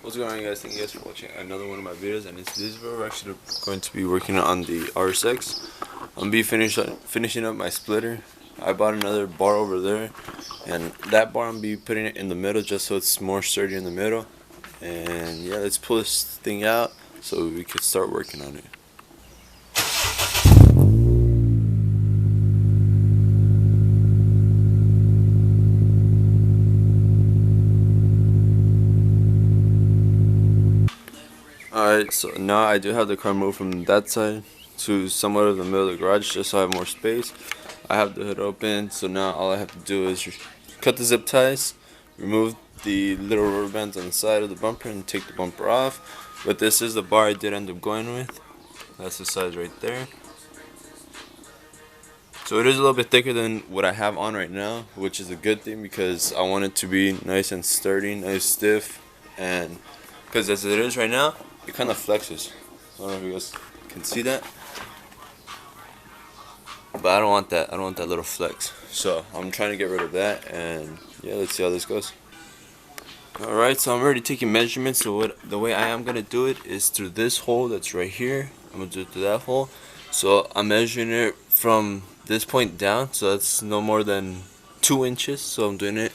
What's going on, guys? Thank you guys for watching another one of my videos. And in today's video, we're actually going to be working on the RSX. I'm gonna be finishing up my splitter. I bought another bar over there, and that bar I'm gonna be putting it in the middle just so it's more sturdy in the middle. And yeah, let's pull this thing out so we can start working on it. Alright, so now I do have the car moved from that side to somewhat of the middle of the garage just so I have more space. I have the hood open, so now all I have to do is cut the zip ties, remove the little rubber bands on the side of the bumper, and take the bumper off. But this is the bar I did end up going with. That's the size right there. So it is a little bit thicker than what I have on right now, which is a good thing because I want it to be nice and sturdy, nice stiff, and because as it is right now, it kind of flexes. I don't know if you guys can see that, but I don't want that. I don't want that little flex. So I'm trying to get rid of that, and yeah, let's see how this goes. Alright, so I'm already taking measurements. So the way I am gonna do it is through this hole that's right here. I'm gonna do it through that hole. So I'm measuring it from this point down, so that's no more than 2 inches. So I'm doing it.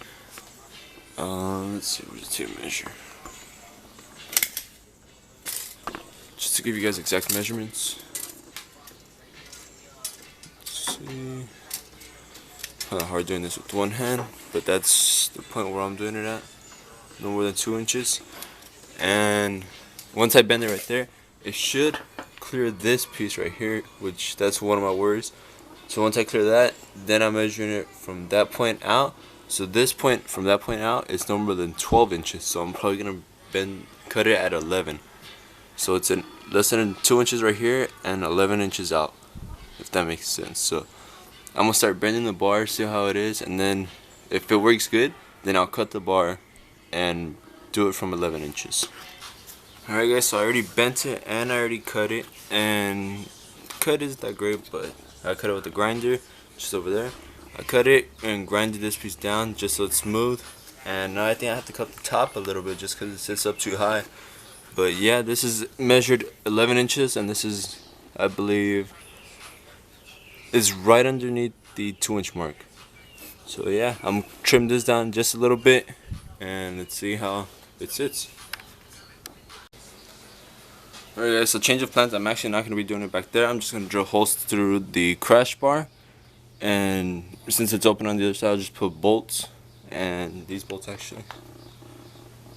Let's see, where's the tape measure? Just to give you guys exact measurements. Let's see. Kind of hard doing this with one hand, but that's the point where I'm doing it at. No more than 2 inches. And once I bend it right there, it should clear this piece right here, which that's one of my worries. So once I clear that, then I'm measuring it from that point out. So this point from that point out is no more than 12 inches. So I'm probably gonna cut it at 11. So it's less than 2 inches right here and 11 inches out, if that makes sense. So I'm gonna start bending the bar, see how it is, and then if it works good, then I'll cut the bar and do it from 11 inches. Alright guys, so I already bent it and I already cut it, and cut isn't that great, but I cut it with the grinder just over there. I cut it and grinded this piece down just so it's smooth, and now I think I have to cut the top a little bit just because it sits up too high. But yeah, this is measured 11 inches, and this is, I believe, is right underneath the 2-inch mark. So yeah, I'm trim this down just a little bit, and let's see how it sits. Alright guys, so change of plans. I'm actually not going to be doing it back there. I'm just going to drill holes through the crash bar, and since it's open on the other side, I'll just put bolts, and these bolts actually,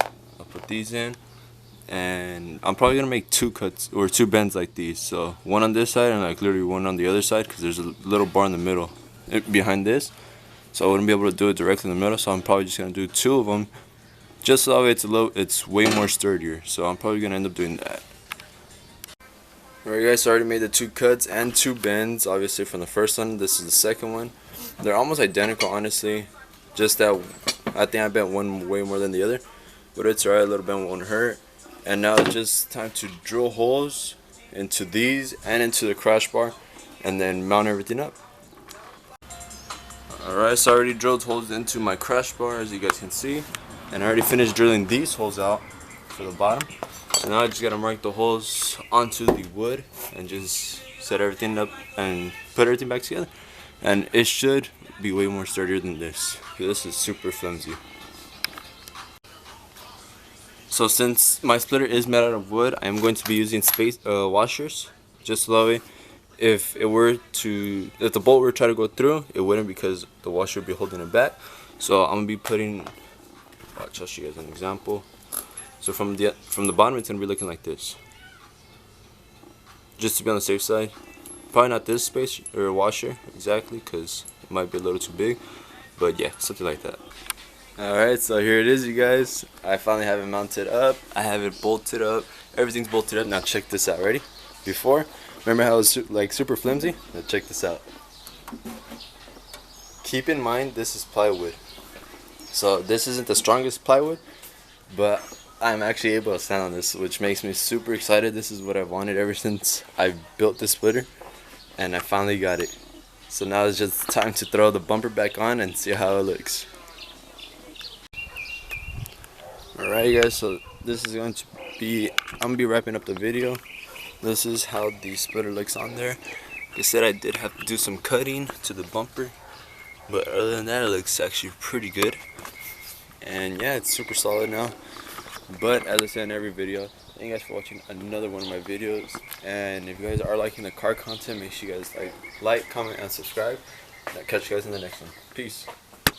I'll put these in. And I'm probably gonna make 2 cuts or 2 bends like these, so one on this side and like literally one on the other side, because there's a little bar in the middle behind this, so I wouldn't be able to do it directly in the middle. So I'm probably just gonna do 2 of them just so that it's way more sturdier. So I'm probably gonna end up doing that. Alright guys, so I already made the 2 cuts and 2 bends, obviously from the first one. This is the second one. They're almost identical, honestly, just that I think I bent one way more than the other, but it's alright. A little bend won't hurt. And now it's just time to drill holes into these and into the crash bar, and then mount everything up. Alright, so I already drilled holes into my crash bar, as you guys can see, and I already finished drilling these holes out for the bottom. So now I just gotta mark the holes onto the wood and just set everything up and put everything back together. And it should be way more sturdier than this. This is super flimsy. So since my splitter is made out of wood, I am going to be using space washers, just so that way if the bolt were to try to go through, it wouldn't, because the washer would be holding it back. So I'm gonna be putting, I'll show you guys an example. So from the bottom, it's gonna be looking like this, just to be on the safe side. Probably not this space or washer exactly, because it might be a little too big, but yeah, something like that. Alright, so here it is, you guys. I finally have it mounted up. I have it bolted up. Everything's bolted up. Now check this out. Ready? Before, remember how it was like super flimsy? Now check this out. Keep in mind, this is plywood. So this isn't the strongest plywood, but I'm actually able to stand on this, which makes me super excited. This is what I've wanted ever since I built this splitter, and I finally got it. So now it's just time to throw the bumper back on and see how it looks. Alright guys, so this is going to be, I'm gonna be wrapping up the video. This is how the splitter looks on there. Like I said, I did have to do some cutting to the bumper, but other than that, it looks actually pretty good. And yeah, it's super solid now. But as I said in every video, thank you guys for watching another one of my videos. And if you guys are liking the car content, make sure you guys like, comment, and subscribe. And I'll catch you guys in the next one. Peace.